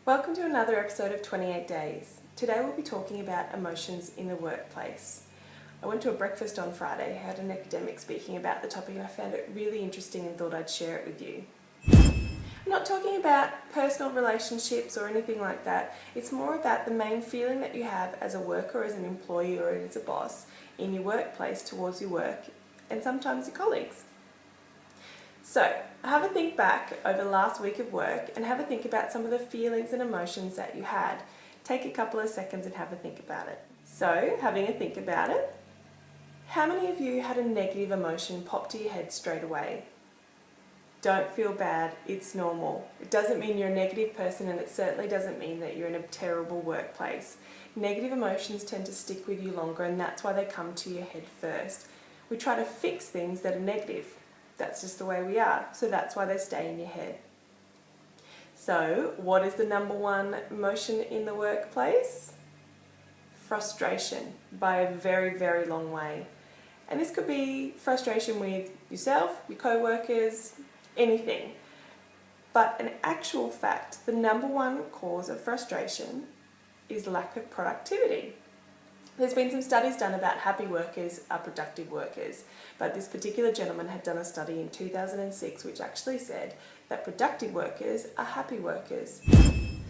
Welcome to another episode of 28 Days. Today we'll be talking about emotions in the workplace. I went to a breakfast on Friday, had an academic speaking about the topic, and I found it really interesting and thought I'd share it with you. I'm not talking about personal relationships or anything like that. It's more about the main feeling that you have as a worker, as an employee, or as a boss in your workplace towards your work and sometimes your colleagues. So, have a think back over the last week of work and have a think about some of the feelings and emotions that you had. Take a couple of seconds and have a think about it. So, having a think about it, how many of you had a negative emotion pop to your head straight away? Don't feel bad, it's normal. It doesn't mean you're a negative person, and it certainly doesn't mean that you're in a terrible workplace. Negative emotions tend to stick with you longer, and that's why they come to your head first. We try to fix things that are negative. That's just the way we are, so that's why they stay in your head. So, what is the number one emotion in the workplace? Frustration, by a very, very long way. And this could be frustration with yourself, your co-workers, anything. But in actual fact, the number one cause of frustration is lack of productivity. There's been some studies done about happy workers are productive workers, but this particular gentleman had done a study in 2006 which actually said that productive workers are happy workers.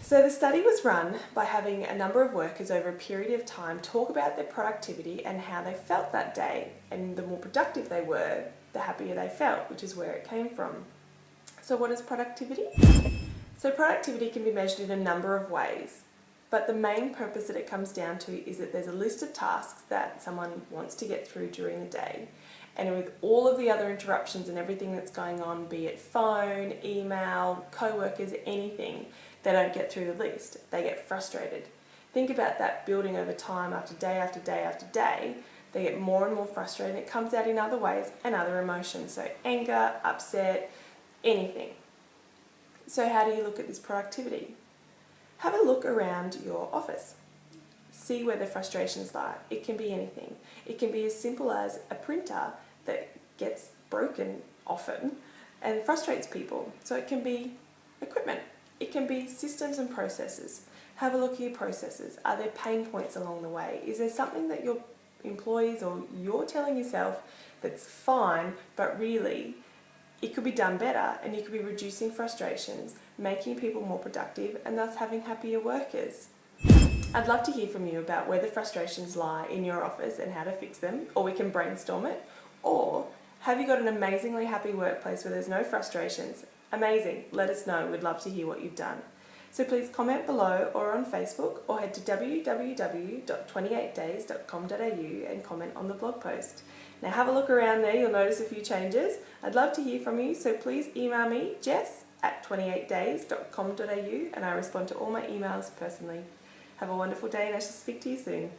So the study was run by having a number of workers over a period of time talk about their productivity and how they felt that day, and the more productive they were, the happier they felt, which is where it came from. So what is productivity? So productivity can be measured in a number of ways. But the main purpose that it comes down to is that there's a list of tasks that someone wants to get through during the day. And with all of the other interruptions and everything that's going on, be it phone, email, co-workers, anything, they don't get through the list. They get frustrated. Think about that building over time after day after day after day. They get more and more frustrated. It comes out in other ways and other emotions. So anger, upset, anything. So how do you look at this productivity? Have a look around your office. See where the frustrations lie. It can be anything. It can be as simple as a printer that gets broken often and frustrates people. So it can be equipment. It can be systems and processes. Have a look at your processes. Are there pain points along the way? Is there something that your employees or you're telling yourself that's fine, but really it could be done better, and you could be reducing frustrations, making people more productive, and thus having happier workers. I'd love to hear from you about where the frustrations lie in your office and how to fix them, or we can brainstorm it. Or have you got an amazingly happy workplace where there's no frustrations? Amazing, let us know, we'd love to hear what you've done. So please comment below or on Facebook, or head to www.28days.com.au and comment on the blog post. Now have a look around there, you'll notice a few changes. I'd love to hear from you, so please email me, jess@28days.com.au, and I respond to all my emails personally. Have a wonderful day, and I shall speak to you soon.